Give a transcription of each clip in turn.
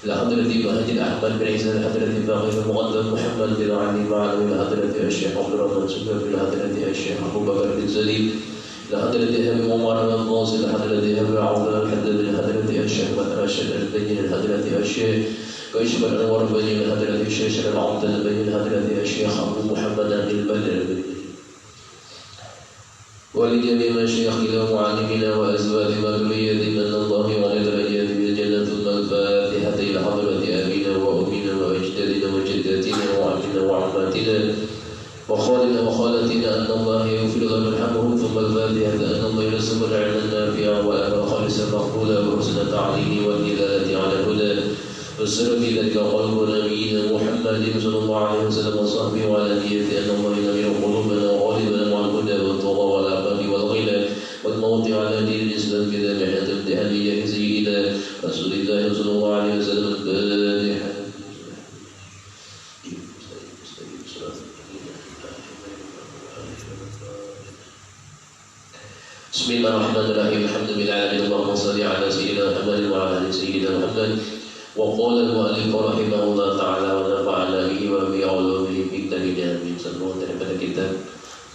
إلى حضرة مهاجر أحمد بن عيسى إلى حضرة باقي المقدم محمد بن علي معلم إلى حضرة الشيخ عبد الرحمن سكر إلى حضرة الشيخ أبو بكر بن زيد إلى حضرة أبي عمر بن القاص إلى حضرة أبي عون الحداد إلى حضرة الشيخ بن راشد البني إلى حضرة الشيخ كيشف الأنوار البني إلى حضرة الشيخ العبد البني إلى حضرة الشيخ أبو محمد البدر البني ولجميع مشايخنا ومعلمنا وأزواج ذرية من الله وعلى درجات من جنة الفاتحة إلى حضرة أبينا وأمنا وأجدادنا وجداتنا وعمنا وعماتنا وخالنا وخالتنا أن الله يغفر لنا ويرحمهم ثم الفاتحة أن الله يرزقنا العلم النافع وأمر خالصا مقبولا وحسن التعليم والدلالة على الهدى والسر في ذلك قلب نبينا محمد صلى الله عليه وسلم وصحبه وعلى نيته أن الله ينير قلوبنا وغالبنا مع الهدى والطغى والعقاب والغنى والموت على دين الإسلام كذا محنة امتحانية سيدنا رسول الله صلى الله عليه وسلم الفاتحة. بسم الله الرحمن الرحيم الحمد لله العالمين اللهم صل على سيدنا محمد وعلى آل سيدنا محمد. وقال المؤلف رحمه الله تعالى ونفعنا به وبعلومه في كتابنا من سنوات daripada kitab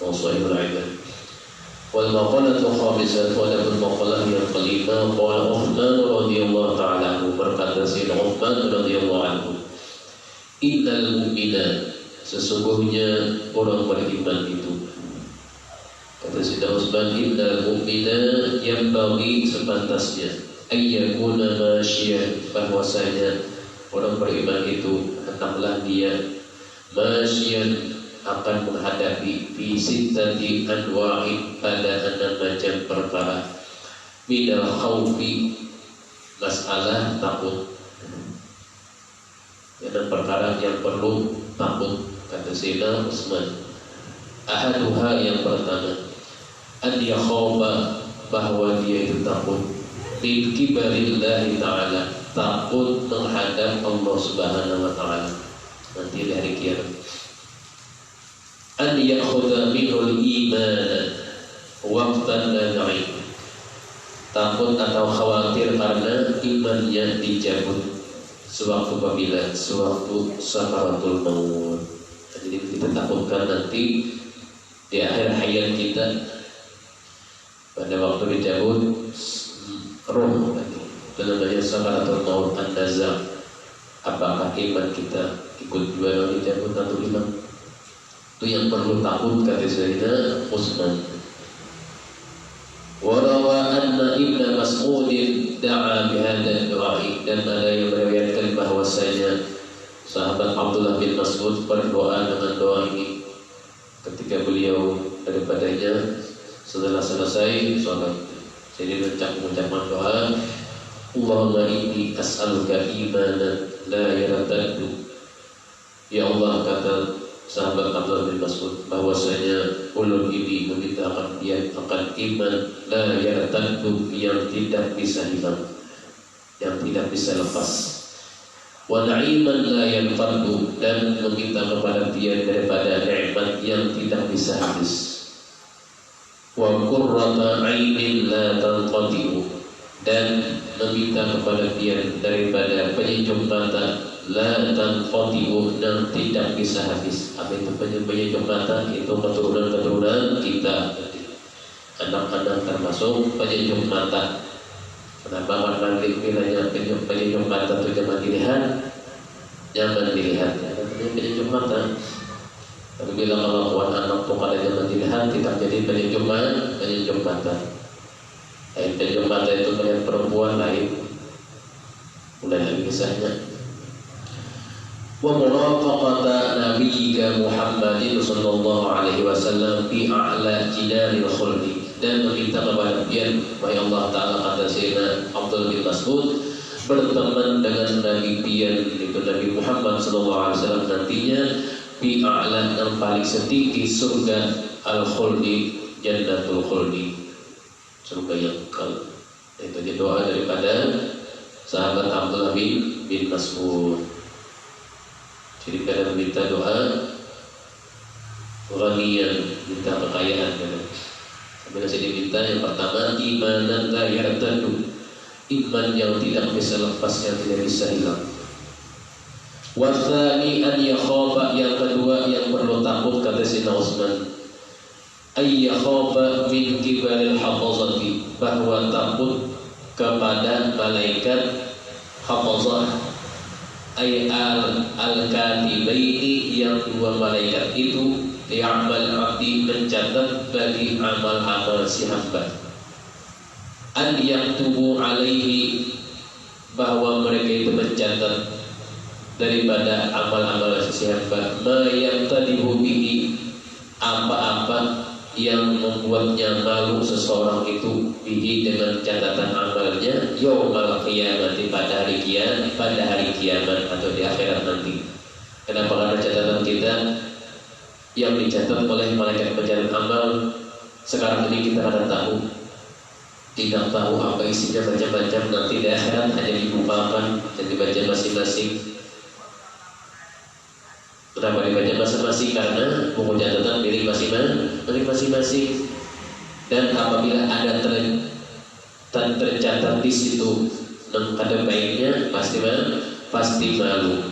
Wasaiul Ibad. Wal maqalatu khamisah wa lahu maqalah yang kelima qala Uthman radhiyallahu ta'ala anhu berkata Sayyidina Uthman radhiyallahu anhu innal mu'mina sesungguhnya orang beriman itu kata Sayyidina Uthman innal mu'mina yang bagi sepantasnya ayyakuna masyian bahwasanya orang beriman itu hendaklah dia masyian akan menghadapi fi sittati anwa'in pada 6 macam perkara minal khawfi masalah takut dan perkara yang perlu takut kata Sayyidina Utsman ahaduha yang pertama an yakhaba bahwa dia itu takut min kibarillahi ta'ala takut menghadap Allah subhanahu wa ta'ala nanti di hari kiamat an yakhudha minul iman waqtan la na'im takut atau khawatir karena imannya dicabut sewaktu sakaratul maut. Jadi kita takutkan nanti di akhir hayat kita pada waktu dicabut roh itu namanya sakaratul maut an-nazar. Apakah iman kita ikut juga dicabut atau iman? Itu yang perlu takut kata Sayyidina Utsman. Warawa anna Ibnu Mas'ud da'a bihadza du'ai dan ada yang meriwayatkan bahwasanya sahabat Abdullah bin Mas'ud berdoa dengan doa ini ketika beliau daripadanya setelah selesai sholat. Jadi mengucapkan doa Allahumma inni as'aluka imanan la yartaddu. Ya Allah kata sahabat Abdullah bin Mas'ud bahwasanya ulun ini meminta akan iman la yartaddu yang tidak bisa hilang, yang tidak bisa lepas. Wa na'iman la yanfadu dan meminta kepada dia daripada nikmat yang tidak bisa habis. Wa qurrata 'ainin la tanqadi'u dan meminta kepada dia daripada penyejuk mata la tanqadi'u dan tidak bisa habis. Apa itu penyejuk mata? Itu keturunan-keturunan kita, anak-anak termasuk penyejuk mata. Kenapa karena bilanya penyejuk mata itu jangan dilihat, jangan dilihat. Ada penyejuk mata. Tapi bila kelakuan anak itu kalau jangan dilihat tidak jadi penyejuk mata. Penyejuk mata itu melihat perempuan lain. Mulai lagi kisahnya. Wa murafaqata nabiyyika Muhammadin sallallahu alaihi wasallam fi a'la jinanil khuldi dan meminta kepada dia wahai Allah Ta'ala kata Sayyidina Abdullah bin Mas'ud berteman dengan Nabi pian itu Nabi Muhammad sallallahu alaihi wasallam nantinya fi a'la yang paling setinggi surga al-khuldi jannatul khuldi surga yang kekal. Itu doa daripada sahabat Abdullah bin Mas'ud. Jadi kadang minta doa ghaniyan, minta kekayaan kadang. Sampai sini minta yang pertama imanan la yartaddu, iman yang tidak bisa lepas, yang tidak bisa hilang. Wasani an yakhafa, yang kedua yang perlu takut kata Sayyidina Utsman, ay yakhafa min kibaril hafazati, bahwa takut kepada malaikat hafazah, ay al-katibaini, yang dua malaikat itu ya'mal abdi, mencatat bagi amal-amal si hamba, an yaktubu alaihi, bahwa mereka itu mencatat daripada amal-amal si hamba, ma yaqtadihu bihi, apa-apa yang membuatnya malu seseorang itu, bihi, dengan catatan amalnya, yaumal qiyamati, pada hari kiamat atau di akhirat nanti. Kenapa? Karena catatan kita yang dicatat oleh malaikat pencatat amal sekarang ini kita tidak tahu apa isinya, macam-macam. Nanti di akhirat hanya dibukakan dan dibaca masing-masing. Kenapa dibaca masing-masing? Karena buku catatan milik masing-masing. Dan apabila ada tercatat di situ ada baiknya, pasti malu.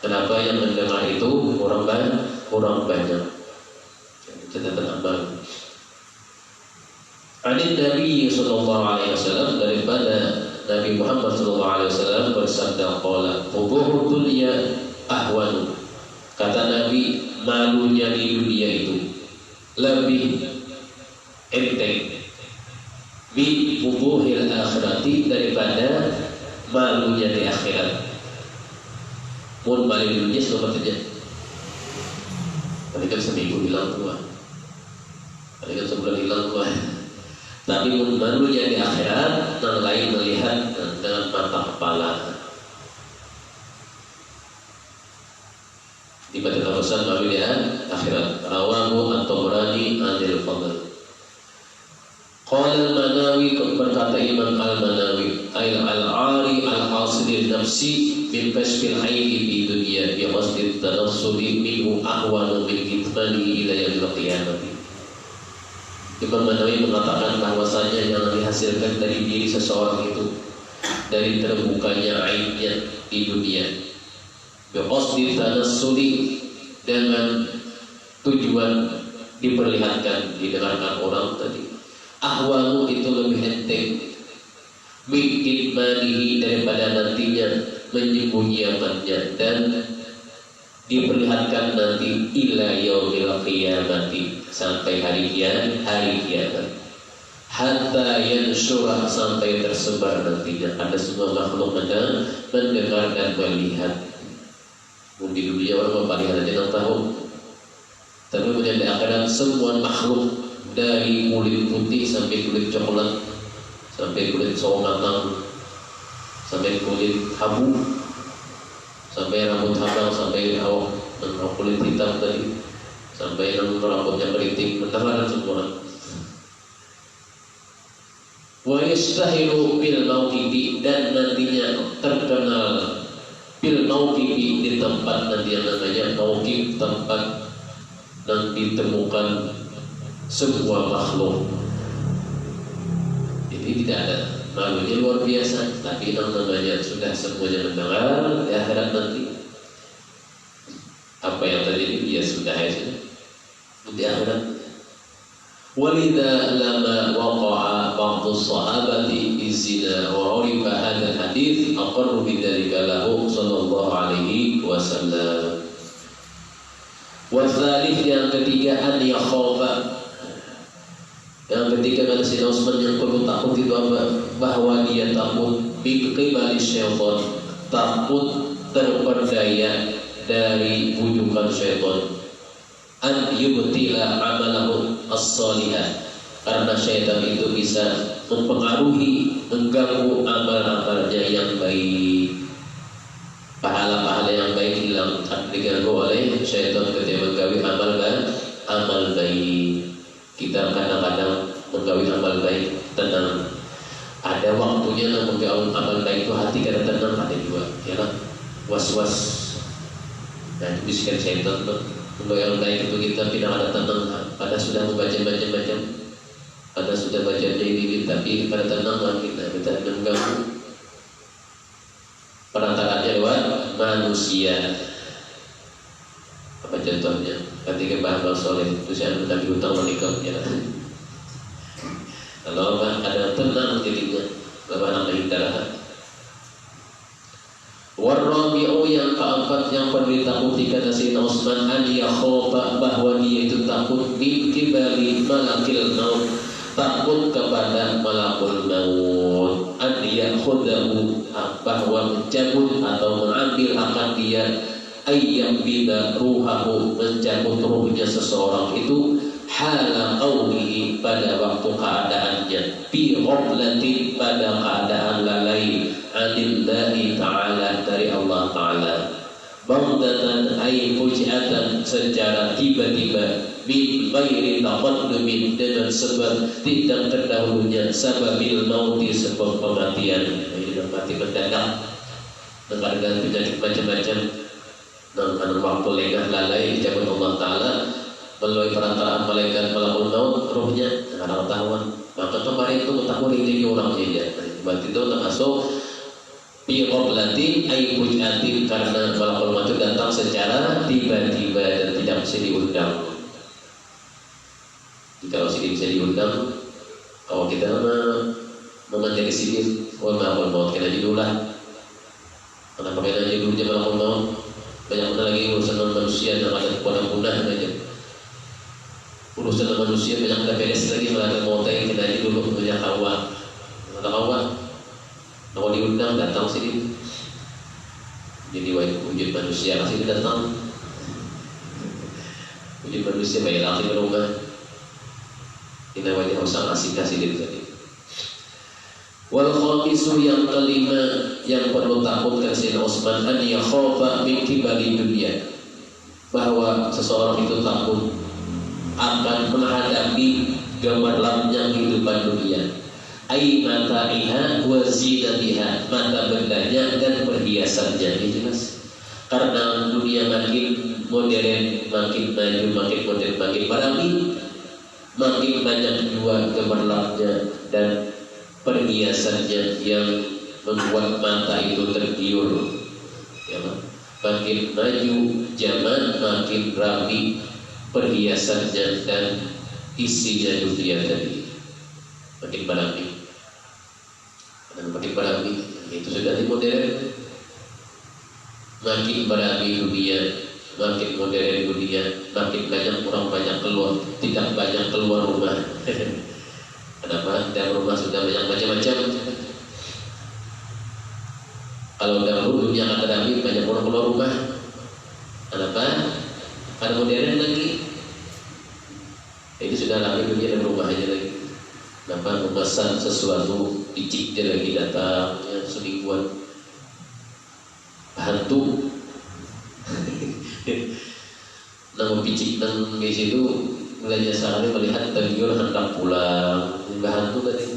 Kenapa? Yang mendengar itu orang banyak. Catatan amal. Hadits Nabi sallallahu alaihi wasallam, daripada Nabi Muhammad sallallahu alaihi wasallam bersabda, qala qubuhud dunya ahwanu, kata Nabi, malunya di dunia itu lebih enteng bi qubuhil akhirati, daripada malunya di akhirat. Mun malu di dunia selamat saja, paling kan seminggu hilang tua, paling kan sebulan hilang tua. Tapi mun malunya di akhirat, yang lain melihat dengan mata kepala. Dibaca pesan malu di akhirat. Rawahu at-Tabrani anil Fadl. Qala al-Manawi, berkata Imam al-Manawi, al-ari al-hasil nafsi min kashfil aini fi dunya bi qasdi tanassuli minhu ahwanu min kitmanihi ila yaumil qiyamah. Imam Manawi mengatakan bahwasanya yang dihasilkan dari diri seseorang itu, dari terbukanya aibnya di dunia, biqasdi tanassuli, dengan tujuan diperlihatkan, didengarkan orang tadi, ahwanu, itu lebih enteng, bikin manihi, daripada nantinya menyembunyikannya dan diperlihatkan nanti, ila yaumil qiyamati, sampai hari kiamat, hatta yansyurah, sampai tersebar nantinya, ada semua makhluk mendengar dan melihat. Di dunia orang melihat aja 6 tahun, tapi menjadi akhirat semua makhluk, dari kulit putih sampai kulit coklat, sampai kulit sawo matang, sampai kulit abu, sampai rambut habang, sampai kulit hitam tadi, sampai rambutnya keriting, mendengar semua. Wa yastahilu bil mauqibi, dan nantinya terkenal bil mauqibi, di tempat nanti yang namanya mauqib, tempat yang ditemukan sebuah makhluk. Jadi tidak ada malunya, luar biasa. Tapi yang namanya sudah semuanya mendengar di akhirat nanti, apa yang terjadi dia sudah aja di akhirat. Walidha lama waqa'a ba'du sahabati bizina wa urifa hadha hadith aqarru bidzalika lahu sallallahu alaihi wasallam. Wa tsalits, yang ketiga, an yakhafa, yang ketiga kata Sayyidina Utsman, yang perlu takut itu apa? Bahwa dia takut biqibali syaitan, takut terperdaya dari bujukan syaitan, an yubtila amalahu as-salihah, karena syaitan itu bisa mempengaruhi, mengganggu amal-amalnya yang baik. Pahala-pahala yang baik hilang, diganggu oleh syaitan ketika menggawi amal baik. Kita kadang-kadang menggawi amal baik tenang, ada waktunya menggawi amal baik itu hati kadang tenang, ada juga ya kan was-was. Nah, itu bisikan syaitan tuh. Kalau yang baik itu kita tidak ada tenang, pada sudah membaca macam-macam, pada sudah baca ini, tapi pada tenang kita dan mengganggu perantaranya lewat manusia. Apa contohnya? Ketika Mbah Soleh itu saya minta diutang menikahnya. Kalau ada tenang jadinya, kalau anak hindar. Warabi'u yang keempat yang perlu ditakuti kata Sayyidina Utsman an yakhofa, bahwa dia itu takut min kibali malakil maut, takut kepada malakul maut, an yakhudahu, bahwa mencabut atau mengambil akan dia, ayyam bida ruhahu, mencabut ruhnya seseorang itu, hala qawlihi, pada waktu keadaannya, bi ghaflatin, pada keadaan lalai, anillahi ta'ala, dari Allah ta'ala, baghdatan ay fujatan, secara tiba-tiba, min ghairi taqaddumin, dengan sebab tidak terdahulunya, sababil mauti, sebab kematian. Ini mati mendadak dengan penyakit macam-macam, dengan waktu lengah lalai dicabut Allah ta'ala melalui perantaraan malaikat malakul maut, rohnya ada ketahuan. Maka kemarin itu mengetahui ini orang saja. Berarti itu termasuk bi qablatin ay fujatin, karena malakul maut itu datang secara tiba-tiba dan tidak bisa diundang. Kalau sini bisa diundang, kalau kita menjadi sipil, malakul maut kena judulah. Kenapa kena judulnya malakul maut? Banyak lagi urusan manusia yang ada punah-punah saja. Urusan manusia banyak ada beres lagi, malah mau yang kena dulu banyak kawan, ada kawan. Kalau diundang datang sini, jadi wujud manusia kasih datang, wujud manusia banyak lagi berubah. Ini wajah usang asik kasih diri tadi. Wal khamisu, yang kelima yang perlu takutkan Sayyidina Utsman, an yakhafa min kibali dunia, bahwa seseorang itu takut akan menghadapi gemerlapnya kehidupan dunia, ai mata'iha wa zinatiha, mata bendanya dan perhiasannya. Ini jelas, karena dunia makin modern, makin maju, makin modern, makin berapi, makin banyak juga gemerlapnya dan perhiasannya yang membuat mata itu tergiur. Ya, makin maju zaman, makin rapi perhiasannya dan isinya dunia tadi, makin berapi dan makin berapi. Itu sudah di modern, makin berapi dunia, makin modern dunia, makin banyak orang banyak keluar, tidak banyak keluar rumah. Kenapa? Dalam rumah sudah banyak macam-macam. Kalau dahulu dunia akademik banyak orang keluar rumah. Kenapa? Karena modern lagi. Ini sudah lari dunia dan rumah aja lagi. Kenapa? Memesan sesuatu, picik dia lagi datang, ya, semingguan. Hantu. Nama picik nang di situ mulai sehari melihat tergiur hendak pulang. Hantu tadi.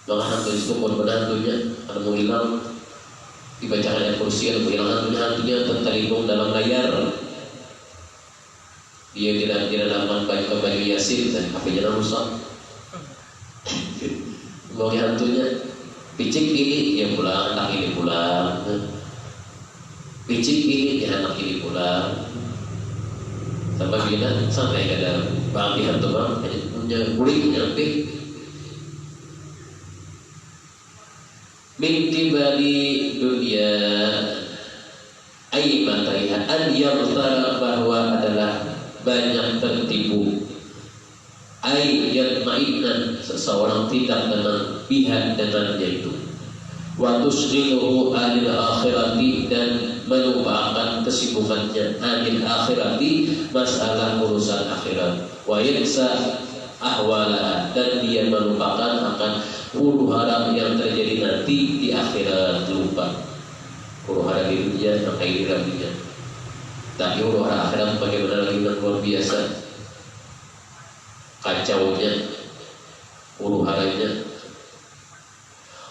Maka hantu itu pun menantunya, ada mau hilang. Dibacakan ayat kursi, ada mau hilang hantunya terlindung dalam layar. Dia tidak dalam baju Yasin dan HP-nya rusak. Mau hantunya picik ini dia pulang, anak ini pulang. Picik ini dia anak ini pulang. Sampai bila sampai ke dalam bang hantu bang punya kulit nyampe. Min kibali dunia ay mataiha, an yartara, bahwa adalah banyak tertipu, ay yatma'inna, seseorang tidak tenang, biha dengannya itu, wa tusghiluhu anil akhirati, dan melupakan kesibukannya anil akhirati, masalah urusan akhirat, wa yansa ahwalaha, dan dia melupakan akan huru hara yang terjadi nanti di akhirat. Lupa huru hara di dunia maka ini rapinya, tapi huru hara akhirat bagaimana lagi luar biasa kacaunya huru haranya.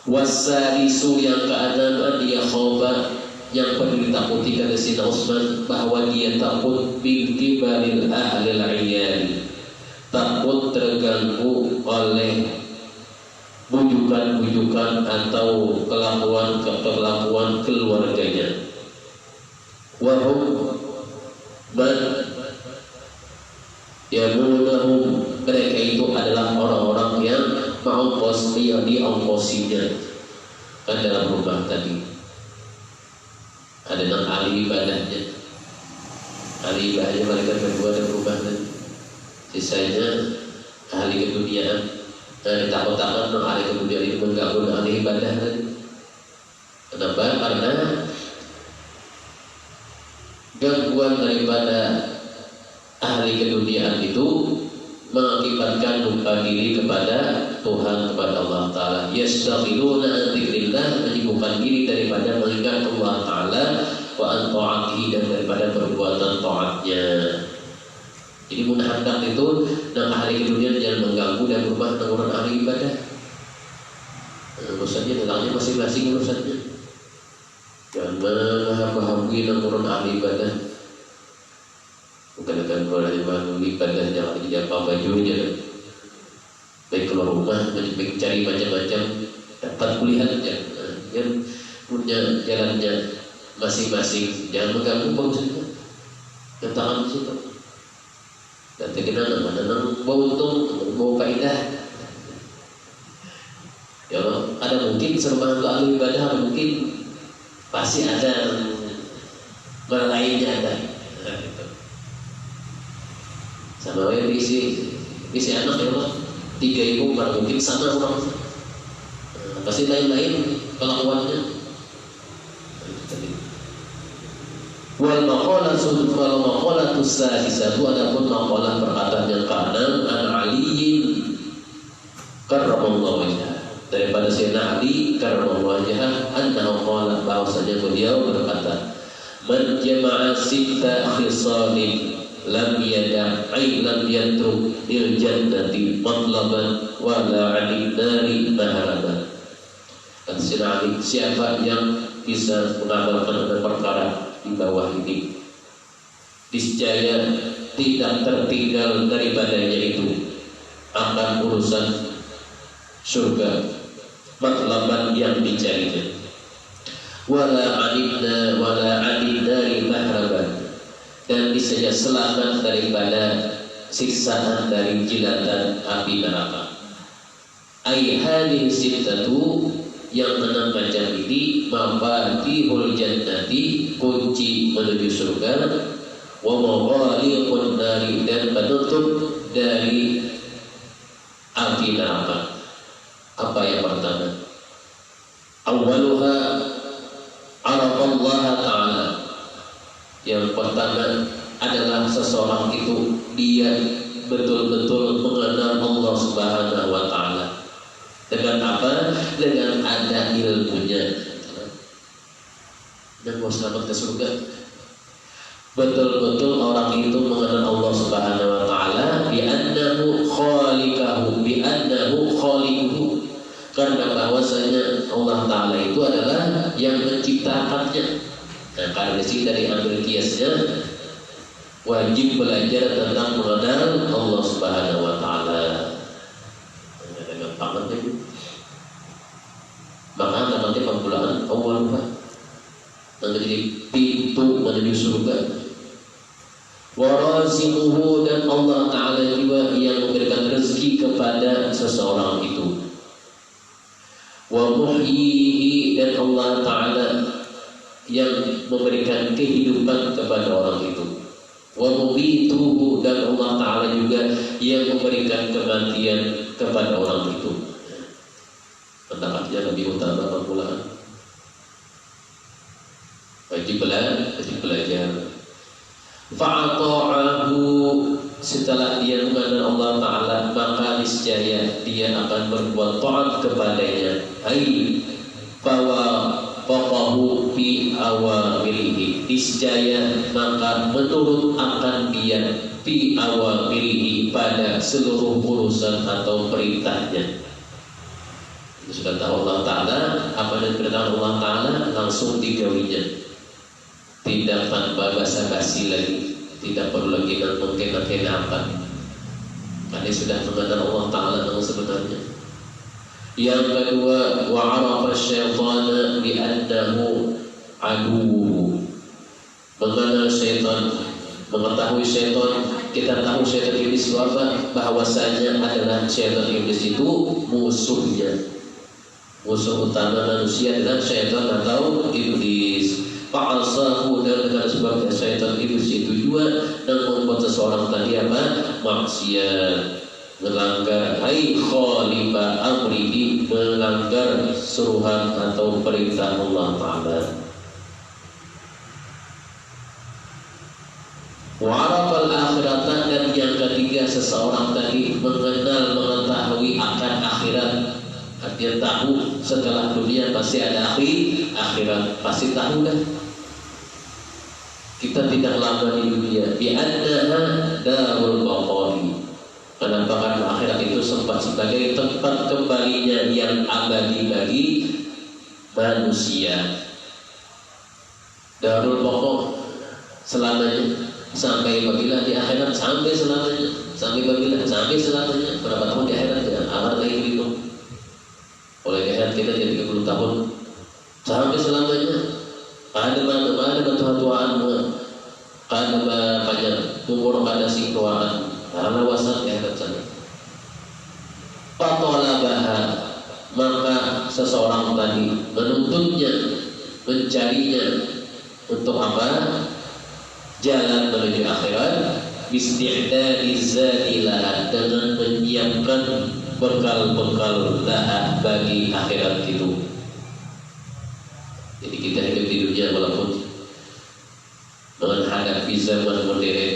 Wasalisu, yang keenam, dia khoba, yang perlu ditakuti kata Sayyidina Utsman, bahwa dia takut bintibalil ahlil iyali, takut terganggu oleh bujukan-bujukan atau kelakuan keluarganya. Wahum man yamunahum, mereka itu adalah orang-orang yang mengongkos, yang diongkosinya. Kan dalam rumah tadi ada yang ahli ibadahnya, mereka berdua dalam rumah tadi, sisanya ahli keduniaan. Ditakut-takut ahli keduniaan itu mengganggu ahli ibadah tadi. Kenapa? Karena gangguan daripada ahli keduniaan itu mengakibatkan lupa diri kepada Tuhan, kepada Allah Ta'ala. Yastaghiluna an dzikrillah, menyibukkan diri daripada mengingat Allah Ta'ala, wa an ta'atihi, dan daripada perbuatan taatnya. Jadi munahadak itu dan ahli keduniaan jangan mengganggu dan berubah dengan ahli ibadah. Urusannya tentangnya masing-masing urusannya. Jangan menghamba-hambi dengan ahli ibadah. Bukan akan boleh ahli ibadah jangan dijapa bajunya. Baik keluar rumah, baik cari macam-macam, dapat kuliah aja. Yang punya jalannya masing-masing, jangan mengganggu bagusnya. Yang tangan di situ. Dan terkena nama bau untung, bau kaidah. Ya Allah, ada mungkin serba ahli ibadah, mungkin pasti ada lainnya ada. Nah, gitu. Sama yang isi anak ya Allah, 3 ibu mungkin sama orang, pasti lain-lain kelakuannya. Wal maqalatu sadisatu, adapun maqalah perkataan yang ke-6 an Aliyin karramallahu wajhah, daripada Sayyidina Ali karramallahu wajhah, annahu qala, bahwasanya beliau berkata, man jama'a sitta khisalin lam yada'i lam yatruk lil jannati matlaban wa la 'anil nari maharaban. Dan Sayyidina Ali, siapa yang bisa mengamalkan perkara di bawah ini, niscaya tidak tertinggal daripadanya itu akan urusan surga, matlaban yang dicarinya, wala adidna mahraban, dan niscaya selamat daripada siksaan dari jilatan api neraka. Ai hadhihi sittatu, yang 6 macam ini, mafatihul jannati, kunci menuju surga, wa maghaliqun nari, dan penutup dari api neraka. Apa yang pertama? Awwaluha arafallaha ta'ala. Yang pertama adalah seseorang itu dia betul-betul mengenal Allah Subhanahu wa ta'ala. Dengan apa? Dengan ada ilmunya. Dan mau selamat ke surga. Betul-betul orang itu mengenal Allah Subhanahu wa ta'ala, bi'annahu khaliqahu, bi'annahu khaliquhu, karena bahwasanya Allah Ta'ala itu adalah yang menciptakannya. Nah, karena disini dari ambil kiasnya, wajib belajar tentang mengenal Allah Subhanahu wa ta'ala. Maka namanya pembulaan awal menjadi pintu menuju surga. Warazimuhu, dan Allah Ta'ala juga yang memberikan rezeki kepada seseorang itu. Wa muhyihi, dan Allah Ta'ala yang memberikan kehidupan kepada orang itu. Wa mubituhu, dan Allah Ta'ala juga yang memberikan kematian kepada orang itu. Pendapatnya lebih utama pembulaan. Wajib belajar. Fa'ata'ahu, setelah dia mengenal Allah Ta'ala, maka niscaya dia akan berbuat taat kepadanya. Hai bahwa faqahu fi awamirihi, niscaya maka menurut akan dia fi awamirihi, pada seluruh urusan atau perintahnya. Sudah tahu Allah Ta'ala, apa yang perintah Allah Ta'ala langsung digawinya, tidak tanpa basa-basi lagi, tidak perlu lagi mengkena-kena apa, karena sudah mengenal Allah Ta'ala yang sebenarnya. Yang kedua, wa arafa syaitana bi annahu aduwwu. Mengenal syaitan, mengetahui syaitan, kita tahu syaitan iblis itu apa? Bahwasanya adalah syaitan iblis itu musuhnya. Musuh utama manusia adalah syaitan atau iblis. Fa'asahu, dan dengan sebabnya syaitan iblis itu juga dan membuat seseorang tadi apa? Maksiat, melanggar khalifa amrihi, melanggar suruhan atau perintah Allah Ta'ala. Wa'arafal akhirata, dan yang ketiga seseorang tadi mengenal, mengetahui akan akhirat. Dia tahu setelah dunia pasti ada akhirat, pasti tahu kan. Kita tidak lama di dunia. Bi'annaha darul baqari. Kenapa? Karena akhirat itu sempat sebagai tempat kembalinya yang abadi bagi manusia. Darul baqar, selamanya. Sampai apabila di akhirat, sampai selamanya. Sampai apabila, sampai selamanya. Berapa tahun di akhirat ya? Agar kayak gitu. Oleh akhirat kita jadi 30 tahun. Sampai selamanya. Ada batu-batuan, ada banyak umur, ada situaan. Karena wasan di akhirat sana. Fatolabaha, maka seseorang tadi menuntutnya, mencarinya untuk apa? Jalan menuju akhirat, bisti'dadi zadilah, dengan menyiapkan bekal-bekal laha bagi akhirat itu. Jadi kita hidup di dunia walaupun menghadapi zaman modern,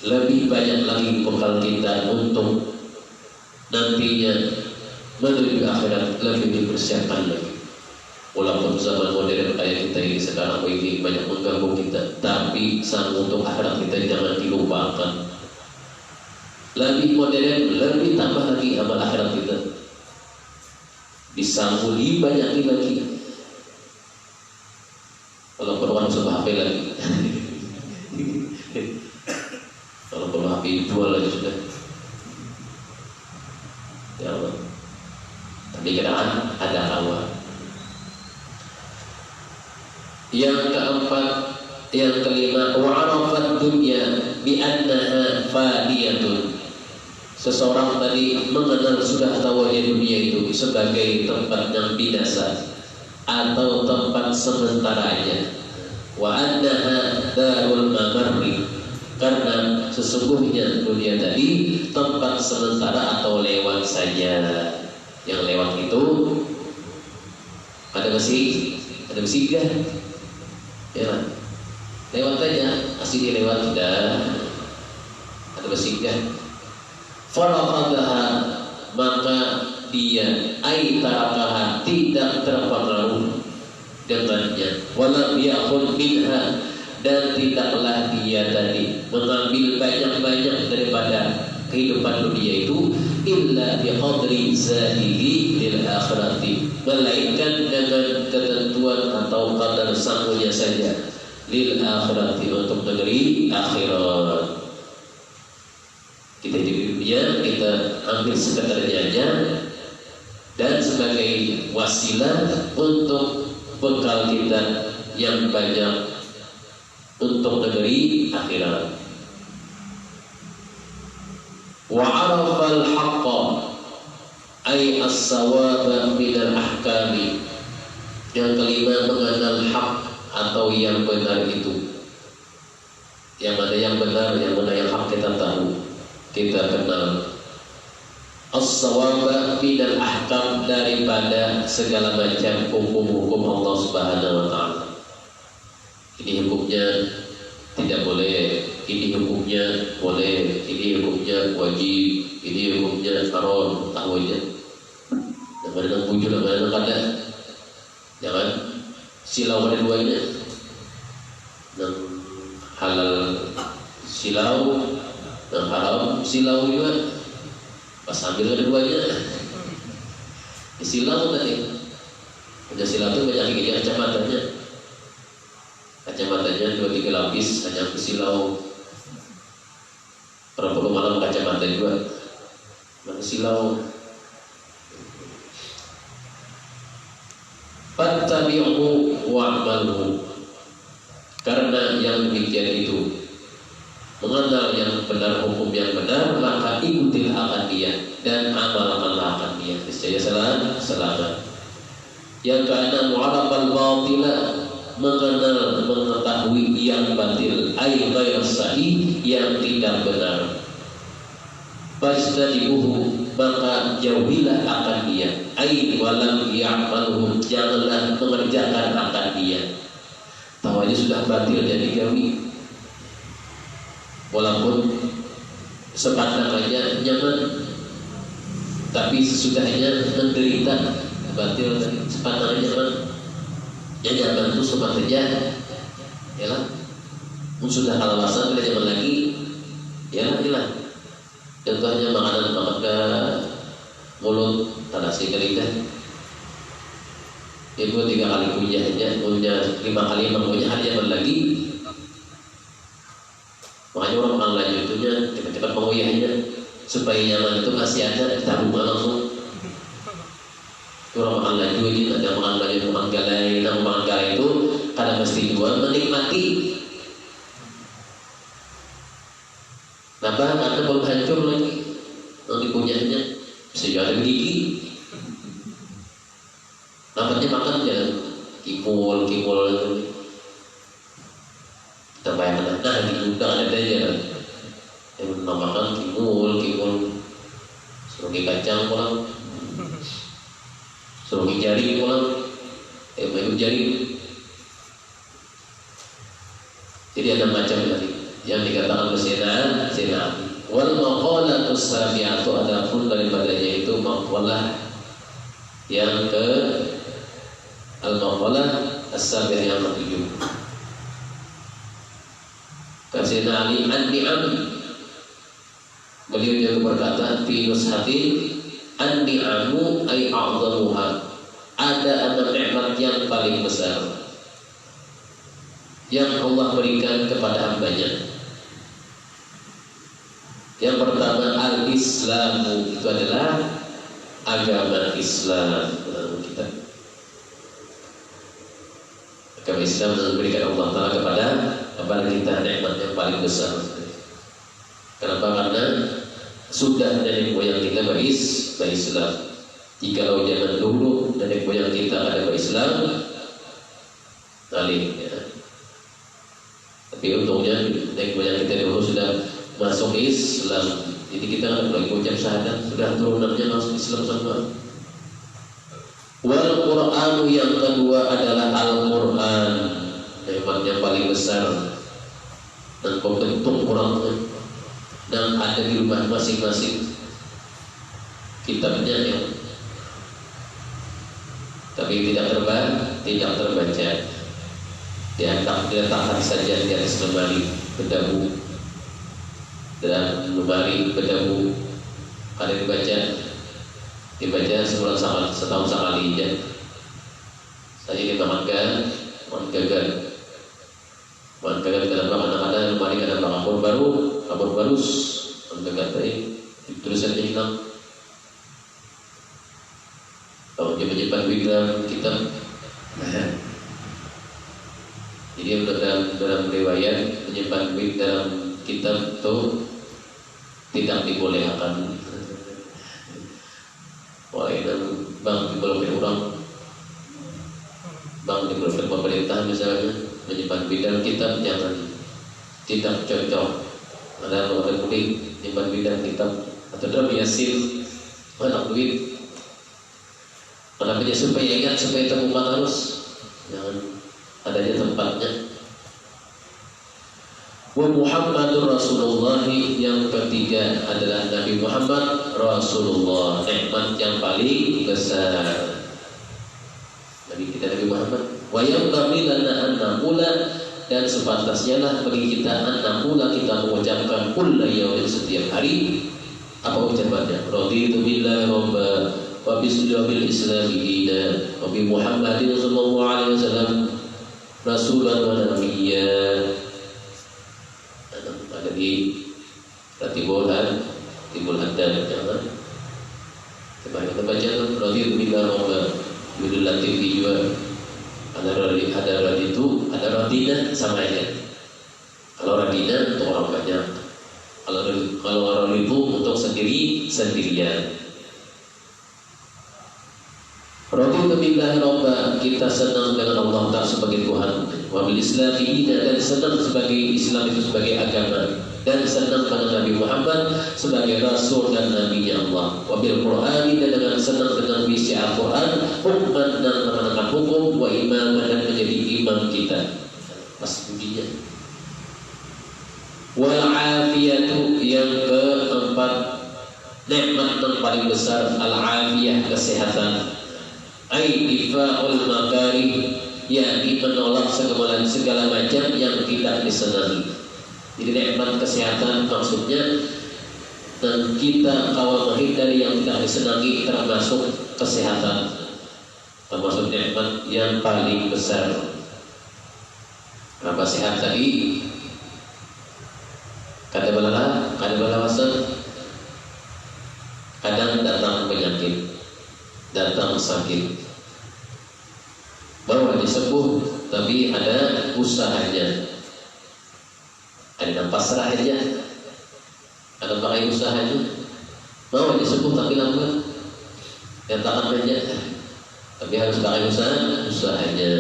lebih banyak lagi bekal kita untuk nantinya menuju akhirat lebih dipersiapkan lagi. Walaupun zaman modern kayak kita ini sekarang ini banyak mengganggu kita, tapi sang untuk akhirat kita jangan dilupakan. Lebih modern, lebih tambah lagi amal akhirat kita, disambuli banyak lagi. Kalau perlu usah HP lagi. Kalau perlu HP jual lagi sudah. Ya Allah. Tapi kadang ada awal. Yang keempat, yang kelima, wa'arafat dunya bi'annaha faniyatun. Seseorang tadi mengenal, sudah tahu ya dunia itu sebagai tempat yang binasa atau tempat sementaranya. Wa annaha darul mamarri, karena sesungguhnya dunia tadi tempat sementara atau lewat saja. Yang lewat itu ada besi kan? Ya, lewat aja, asli lewat sudah ada besi kan? Faraqadaha, maka dia tarakaha, tidak terpengaruh dengannya. Walam ya'khudh minha, dan tidaklah dia tadi mengambil banyak-banyak daripada kehidupan dunia itu, illa biqadri zahiri lil akhirati, melainkan dengan ketentuan atau kadar sanggunya saja, lil akhirati, untuk negeri akhirat. Kita di dunia kita ambil sekedarnya aja dan sebagai wasilah untuk bekal kita yang banyak untuk negeri akhirat. Wa arafal haqqa ay as-sawaba minal ahkami. Yang kelima, mengenal hak atau yang benar itu. Yang mana yang benar, yang mana yang hak kita tahu, kita kenal. As-sawaba minal ahkam, daripada segala macam hukum-hukum Allah Subhanahu wa taala. Ini hukumnya tidak boleh, ini hukumnya boleh, ini hukumnya wajib, ini hukumnya haram, tahu aja. Jangan ada bujur, jangan ada kada, jangan silau ada duanya. Yang halal silau, yang haram silau juga. Pas ambil ada duanya. Silau tadi, ada silau itu banyak lagi kacamatanya. Kacamatanya 2-3 lapis, hanya silau. Orang perlu malam kacamata juga. Mana silau? fattabi'u wa'malhu. Karena yang demikian itu mengenal yang benar, hukum yang benar, maka ikuti akan dia dan amalkanlah akan dia, niscaya selamat. Yang keenam, wa'rafal batila, mengenal, mengetahui yang batil, ay ghair sahih, yang tidak benar. Fajtanibuhu, maka jauhilah akan dia, ay walam ya'malhu, janganlah mengerjakan akan dia. Tahu aja sudah batil dan dijauhi, walaupun sepatah aja nyaman, tapi sesudahnya menderita. Batil dan sepatah nyaman, yang nyaman itu sempat saja, ya lah. Sudah kalawasan tidak nyaman lagi, ya lah. Contohnya makanan ke mulut, tanasi ke lidah. Ibu 3 kali kunyah aja, kunyah 5 kali mengunyah ada nyaman lagi. Makanya orang makan lanjutnya cepat-cepat menguyahnya supaya nyaman itu masih ada, ditabung langsung. Orang makan laju ini, ada makan laju, makan galai. Nah, makan galai itu kadang mesti dua, menikmati. Kenapa? Karena belum hancur lagi yang dikunyahnya, bisa jadi gigi. Nampaknya makan jangan kipul kita bayangkan, nah di gudang ada aja yang makan kipul suruh kacang pulang, suruh jari pulang, main jari. Jadi ada macam dari yang dikatakan bersina. Wal maqalatu sabi'atu, adapun daripadanya itu maqalah yang ke al-maqalah as-sabi'ah yang ke-7. Kasina Ali an-ni'am, beliau juga berkata fi nushati an-ni'amu ay a'zamuha, ada 6 nikmat yang paling besar yang Allah berikan kepada hambanya. Yang pertama al-Islamu, itu adalah agama Islam. Agama Islam diberikan Allah Ta'ala kepada kita nikmat yang paling besar. Kenapa? Karena sudah nenek moyang kita berislam. Jikalau zaman dulu nenek moyang kita ada berislam, alih ya. Tapi untungnya nenek moyang kita dulu sudah masuk Islam, jadi kita kan lagi ucap syahadat, sudah turunannya masuk Islam semua. Wal Qur'anu, yang kedua adalah Al-Quran, nikmat yang paling besar dan pembentuk Qurannya, dan ada di rumah masing-masing kitabnya ya. Tapi tidak terbaca, diletakkan saja di atas lemari berdabu. Dan lemari berdabu kada dibaca sebulan setahun sekali ya. Saya dimakan gagal dalam kadang-kadang lemari kadang kabur barus gagal tadi tulisannya hilang. Kalau dia menyimpan duit dalam kitab, jadi dalam riwayat menyimpan duit dalam kitab itu tidak dibolehkan. Wah, ini bank dibolehkan orang, bank dibolehkan pemerintah misalnya menyimpan bidang kitab, jangan, tidak cocok. Ada orang mudik menyimpan bidang kitab atau dalam yasin banyak duit. Kenapa dia supaya ingat, supaya temukan harus, jangan adanya tempatnya. Wa Muhammadur Rasulullah, yang ketiga adalah Nabi Muhammad Rasulullah, nikmat yang paling besar Nabi kita Nabi Muhammad. Wa yanbaghi lana an naqula, dan sepantasnya lah bagi kita an naqula, kita mengucapkan kullu yaumin, setiap hari. Apa ucapannya? Raditu billahi rabba wa bil islam dina wa bi Muhammadin sallallahu alaihi wasallam rasulan wa nabiyya. Ada di Ratibul Haddad, jangan coba kita baca Raditu billahi rabba, Yudul Latif juga Ada raditu, ada radina, sama aja. Kalau radina untuk orang banyak, kalau orang itu untuk sendirian. Raditu billahi robba, kita senang dengan Allah Ta'ala sebagai Tuhan, wa bil Islami dina, dan senang sebagai Islam itu sebagai agama, dan senang dengan Nabi Muhammad sebagai Rasul dan Nabi-Nya Allah, wa bil Qur'ani, dan dengan senang dengan visi Al-Quran, hukman dan menerangkan hukum, wa imaman, dan menjadi imam kita. Pas bunyinya. Wal afiyatu, yang keempat, nikmat yang paling besar, al-afiyah, kesehatan. Ifa'ul makari, yakni menolak segala macam yang tidak disenangi. Jadi nikmat kesehatan maksudnya, dan kita kawal menghindari yang tidak disenangi, termasuk kesehatan, termasuk nikmat yang paling besar. Apa sehat tadi? Kada balawasan, kadang datang penyakit, datang sakit, baru disembuh, tapi ada usahanya, ada pasrah aja, ada pakai usahanya, mau disembuh tapi lambat, katakan aja, tapi harus pakai usahanya.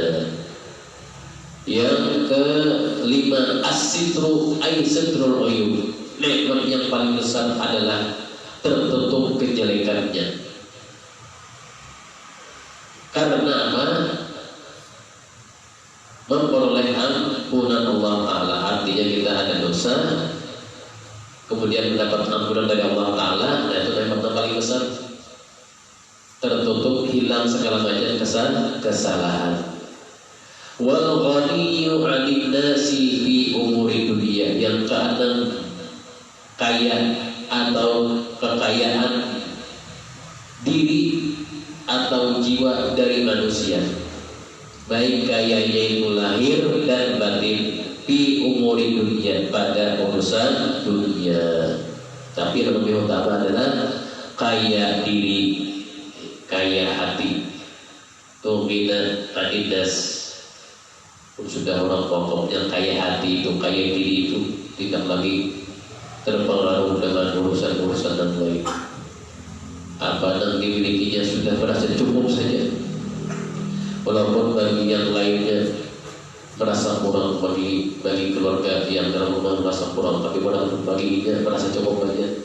Yang kelima, as-sitru ay sitrul uyub, nikmat yang paling besar adalah tertutup kejelekannya. Karena apa? Memperoleh ampunan Allah Ta'ala. Artinya kita ada dosa, kemudian mendapat ampunan dari Allah Ta'ala, nah itu nikmat yang paling besar. Tertutup, hilang segala macam kesalahan. Wal ghaniyyu 'anil nasi fi umuri dunia, yang keenam, kaya atau kekayaan diri atau jiwa dari manusia, baik kayanya itu lahir dan batin, fi umuri dunia, pada urusan dunia. Tapi yang lebih utama adalah kaya diri, kaya hati. Tu'mina adidas, sudah orang pokoknya kaya hati itu, kaya diri itu, tidak lagi terpengaruh dengan urusan-urusan yang lain. Apa yang dimilikinya sudah merasa cukup saja, walaupun bagi yang lainnya merasa kurang, bagi keluarga yang dalam rumah merasa kurang, tapi baginya merasa cukup saja,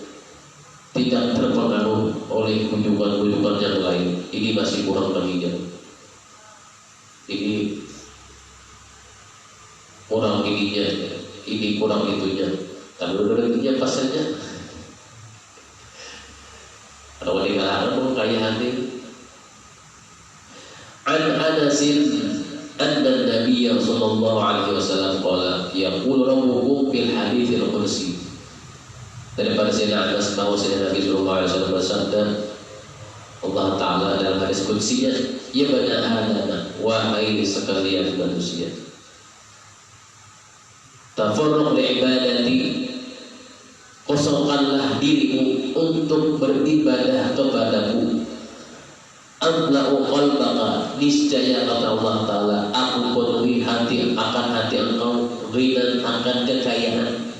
tidak terpengaruh oleh kunjungan-kunjungan yang lain. Ini masih kurang baginya, ini kurang ininya, ini kurang itunya, tapi rezekinya pas saja. Kalau dikatakan kaya hati. An Anasin anna Nabi sallallahu alaihi wasallam qala yaqul rabbukum fil haditsil qudsi. Daripada Sayyidina Anas bahwa Sayyidina Nabi sallallahu alaihi wasallam bersabda, Allah Ta'ala dalam hadis qudsinya, ya bani Adam, wahai sekalian manusia, tafarruq li ibadati, kosongkanlah dirimu untuk beribadah kepadaku. Amla'u qalbaka, niscaya kata Allah Ta'ala, aku penuhi hati engkau, ghinan, akan kekayaan.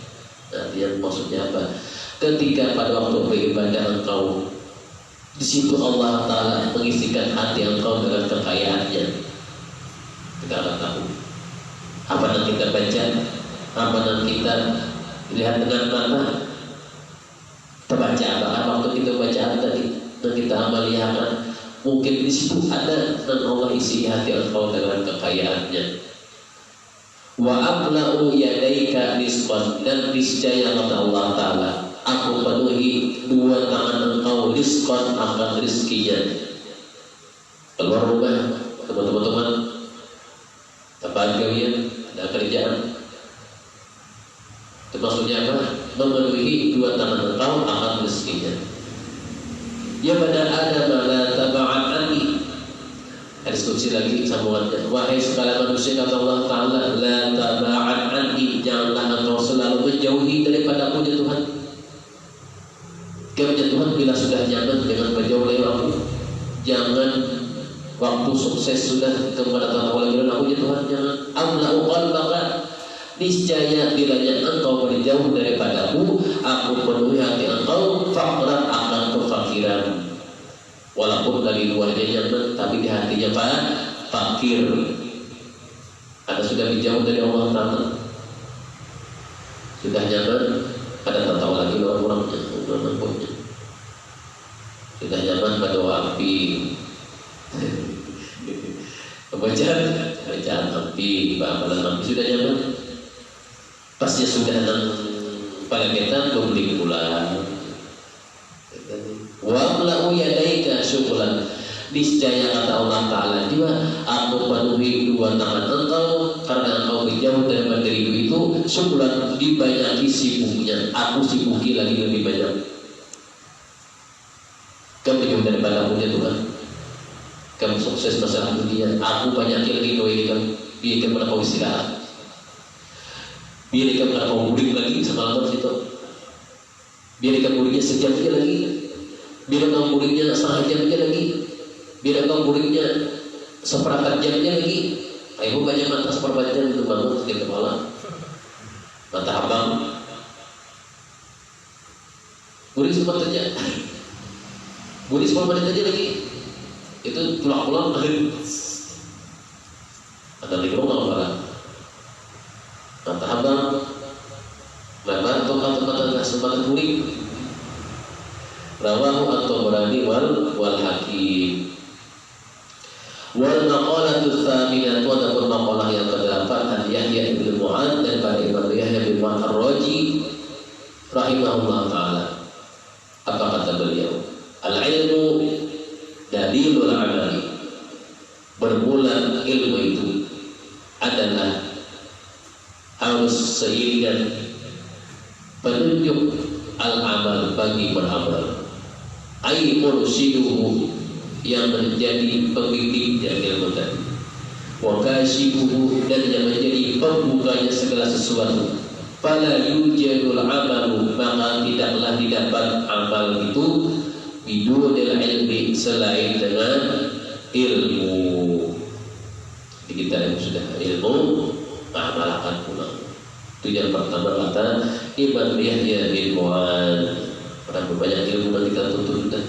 Yang maksudnya apa? Ketika pada waktu beribadah engkau, di situ Allah Ta'ala mengisikan hati engkau dengan kekayaannya. Kita akan tahu apa yang kita baca, apa yang kita lihat dengan mata, kita baca apa waktu kita baca tadi, dan kita amaliakan, mungkin di situ ada, dan Allah isi hati engkau dengan kekayaannya. Wa amla'u yadaika rizqan, dan niscaya kata Allah Ta'ala, aku penuhi dua tangan engkau rizqan, akan rizkinya. Keluar rumah, teman-teman, tempat kalian ada kerjaan, itu maksudnya apa? Memenuhi dua tangan engkau akan rizkinya. Ya pada Adam la taba'an anni, hadis qudsi lagi sambungannya, wahai segala manusia kata Allah Ta'ala, la taba'an anni, janganlah engkau selalu menjauhi daripadaku ya Tuhan. Karena Tuhan bila sudah nyaman dengan berjauh dari aku, jangan waktu sukses sudah kepada Tuhan lagi aku ya Tuhan jangan amlau qalbaka, niscaya bilanya engkau menjauh daripadaku aku penuhi hati engkau faqran akan kefakiran, walaupun dari luarnya nyaman tapi di hatinya fakir. Anda sudah dijauh dari Allah Ta'ala, sudah nyaman, ada tak tahu lagi orang-orangnya, orang-orangnya sudah nyaman pada api bacaan api, amalan api sudah nyaman, pasnya sudah pada kita membeli pula. Wa amla'u yadaika syukuran, niscaya kata Allah Ta'ala juga aku penuhi dua tangan engkau karena engkau menjauh dari diriku itu syukuran, dibanyaki sibuknya aku sibuki lagi lebih banyak. Kamu menjauh daripada aku ya Tuhan, kamu sukses masalah dunia, aku banyakin lagi doa ini kamu, biar kamu kau istirahat, biar kamu kau mudik lagi semalam situ, biar kamu mudiknya sejam lagi, biar kamu mudiknya setengah jamnya lagi, biar kamu mudiknya seperempat jamnya lagi. Ibu banyak mata seperempat jam untuk bangun di kepala, mata abang, mudik sempat saja, mudik sempat saja lagi. Itu pulang-pulang ada di rumah orang mata abang lebar tokat-tokat sempat kuring rawahu at-Tabrani wal Hakim. Wal maqalatu tsaminatu, adapun maqalah yang ke-8 an Yahya bin Mu'adz dan pada Imam Yahya bin Mu'adz ar-Raji rahimahullah taala. Apa kata beliau? Al-ilmu dalilul amali, bermula ilmu itu adalah harus seiringan penunjuk al-amal bagi beramal, ai mursiduhu, yang menjadi pembimbingnya ilmu tadi, wa kashifuhu, dan yang menjadi pembukanya segala sesuatu. Fala yujadul amalu, maka tidaklah didapat amal itu bidunil ilmi, selain dengan ilmu. Jadi kita yang sudah ilmu amalkan pulang. Itu yang pertama kata Imam Yahya bin Mu'adz. Berapa banyak ilmu yang kita tuntut dah.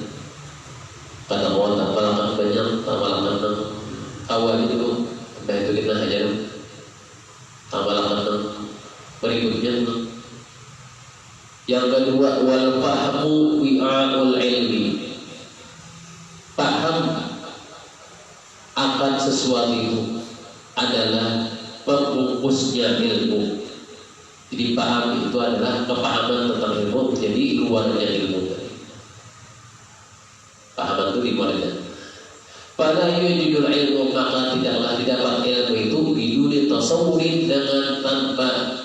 Kata Allah amalkan banyak, amalkan awal itu, dah itu kita hajar. Amalkan berikutnya. Yang kedua, wal fahmu wi'a'ul ilmi, paham akan sesuatu itu adalah pembungkusnya ilmu. Jadi paham itu adalah kepahaman tentang ilmu, jadi luarnya ilmu. Pahaman itu di luarnya. Pada yujidul ilmu, maka tidaklah didapat ilmu itu biduni tasawurin, dengan tanpa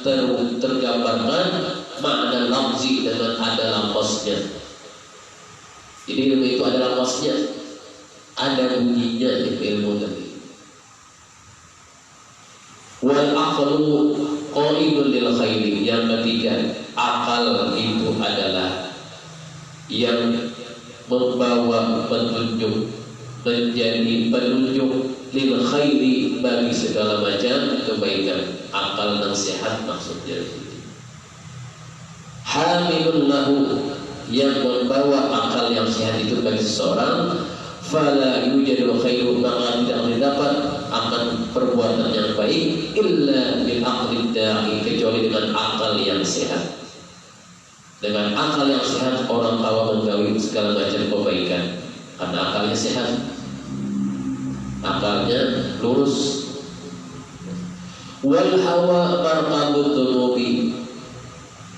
tergambarkan makna lafzi, dengan ada lafaznya. Jadi ilmu itu ada lafaznya, ada bunyinya di ilmu tadi. Wal aqlu qaidul lil khairi, yang ketiga akal itu adalah yang membawa petunjuk, menjadi penunjuk lil khairi, bagi segala macam kebaikan. Akal yang sehat maksudnya hamilun lahu, yang membawa akal yang sehat itu bagi seseorang. Fala yujadul khairu, maka tidak didapat akan perbuatan yang baik illa bil aqlid da'i, kecuali dengan akal yang sehat. Dengan akal yang sehat orang tahu menggawi segala macam kebaikan, karena akalnya sehat, akalnya lurus. Wal hawa marqabud dunubi,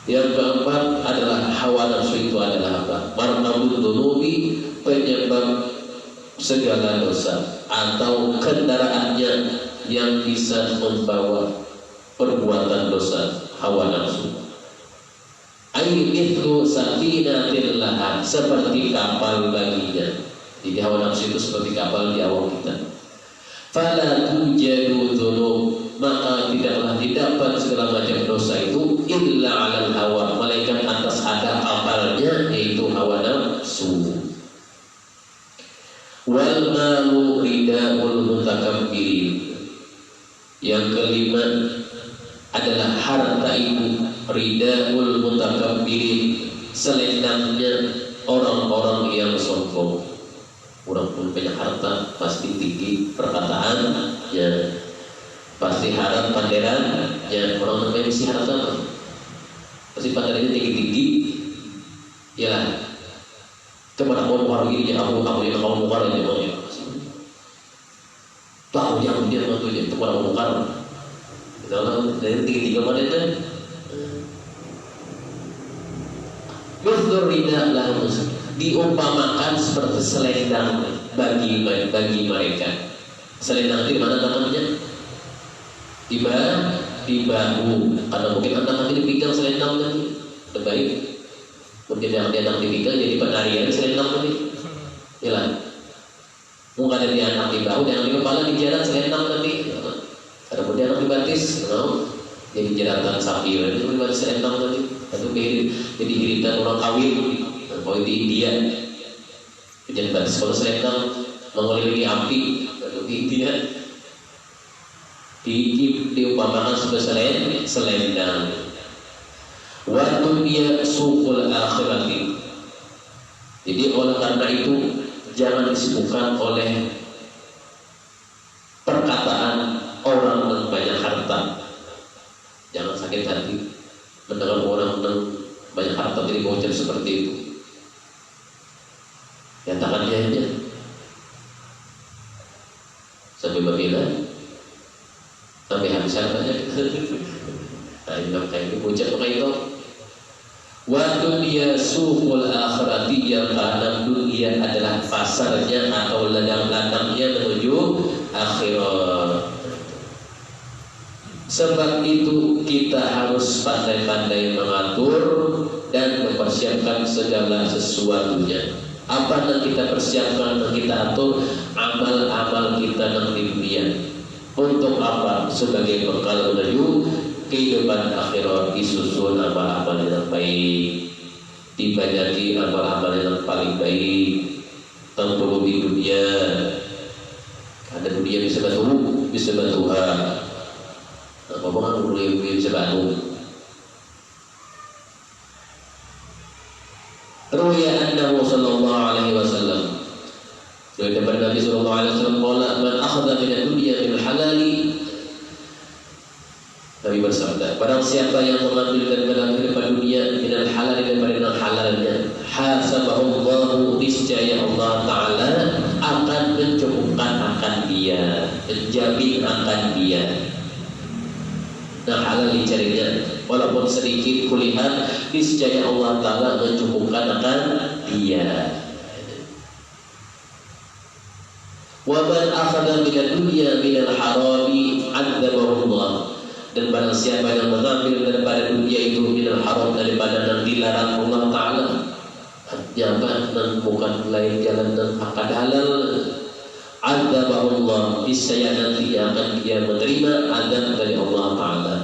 yang keempat adalah hawa nafsu itu adalah apa? Marqabud dunubi, penyebab segala dosa atau kendaraannya yang bisa membawa perbuatan dosa, hawa nafsu. Ayyithu safinatil laha, seperti kapal baginya. Jadi hawa nafsu itu seperti kapal di awal kita. Fala tujadu dzunub, maka tidaklah didapat segala macam dosa itu illa 'alal hawa, melainkan atas ada kapalnya, yaitu hawa nafsu. Wal malu rida adalah harta itu ridaul mutakabbirin, selendangnya orang-orang yang sombong. Orang pun banyak harta pasti tinggi perkataannya, pasti harap panderan. Ya, orang yang mesti harta pasti panderannya tinggi-tinggi. Ya, kepada kaum orang ini ya aku yang kaum orang ini ya. Tahu yang dia waktu itu kepada kaum orang. Dalam dari tinggi-tinggi mana itu? Mithlu rida lahum, diumpamakan seperti selendang bagi mereka. Selendang itu mana namanya? Di bahu. Karena mungkin anak nanti dipikir selendang lagi terbaik. Mungkin yang dia anak dipikir jadi penarian selendang tadi. Yalah. Mungkin ada dia anak di bahu, yang di kepala di jalan selendang tadi. Ada pun dia anak dibatis, jadi jeratan sapi itu dibatis selendang tadi. Atau jadi hiritan orang kawin. Kalau di India, jadi batis kalau selendang mengelilingi api. Kalau di India diumpamakan sebagai selendang. Wa dunya suqul akhirati. Jadi oleh karena itu jangan disibukkan oleh perkataan orang yang banyak harta. Jangan sakit hati mendengar orang yang banyak harta jadi bocor seperti itu. Nyatakan dia aja. Sampai bila? Sampai habis hartanya. Nah, ini kayak bocor kayak itu. Wa dunya suqul akhirati, yang mana dunia adalah pasarnya atau ladang-ladangnya menuju akhirat. Sebab itu kita harus pandai-pandai mengatur dan mempersiapkan segala sesuatunya. Apa yang kita persiapkan dan kita atur? Amal-amal kita nanti dunia. Untuk apa? Sebagai bekal menuju kehidupan akhirat. Disusun amal-amal yang baik, dibanyaki amal-amal yang paling baik. Tentu di dunia, ada dunia bisa bantuan. Ngomong dunia bisa bantu. Ruya annahu sallallahu alaihi wasallam, dari Nabi sallallahu alaihi wasallam, qala man akhadha min ad-dunya bil halali. Nabi bersabda, barang siapa yang mengambil daripada dunia minal halal, daripada halalnya, hasabahullahu, niscaya Allah Ta'ala akan mencukupkan akan dia, menjamin akan dia. Nah, halal dicarinya walaupun sedikit kulihat, niscaya Allah Ta'ala mencukupkan akan dia. Wa man akhadha minad dunya minal harami adzabahullah, dan barang siapa yang mengambil daripada dunia itu minal haram, daripada yang dilarang Allah Ta'ala, jangan bukan lain jalan dan akad halal, adzabahullah, niscaya nanti akan dia menerima azab dari Allah Ta'ala,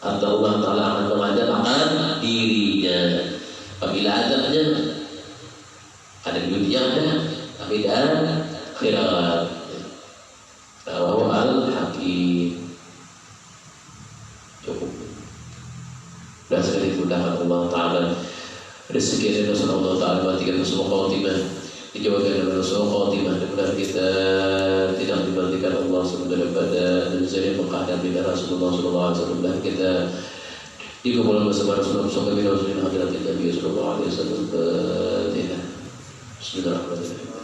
atau Allah Ta'ala akan mengadab akan dirinya. Apabila azabnya ada di dunia, ada tapi dan akhirat. Rawahu al-Hakim. Cukup. Dan sekali itu dapat Allah Ta'ala rezeki dari Rasulullah Ta'ala matikan Rasulullah Khatimah, dijawabkan oleh Rasulullah Khatimah, dan benar kita tidak dibandingkan Allah sebenarnya pada rezeki menghadap bila Rasulullah SAW, dan kita dikumpulkan bersama Rasulullah SAW hadirat Nabi Sallallahu Alaihi Wasallam. Bismillahirrahmanirrahim.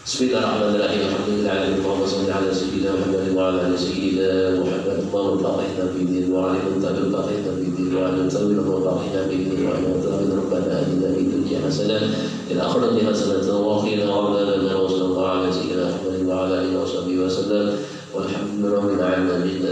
Bismillahirrahmanirrahim. Alhamdulillahirabbil alamin. Allahumma shalli ala sayyidina Muhammad wa ala ali sayyidina Muhammad. Allahumma faqihna bid-din wa 'allimna faqihna bid-din wa 'allimna faqihna bid-din wa 'allimna rabbana atina fid dunya hasanah wa fil akhirati hasanah wa qina adhaban nar. Wa sallallahu ala sayyidina Muhammad wa ala alihi wa sahbihi wa sallam. Walhamdulillahirabbil alamin.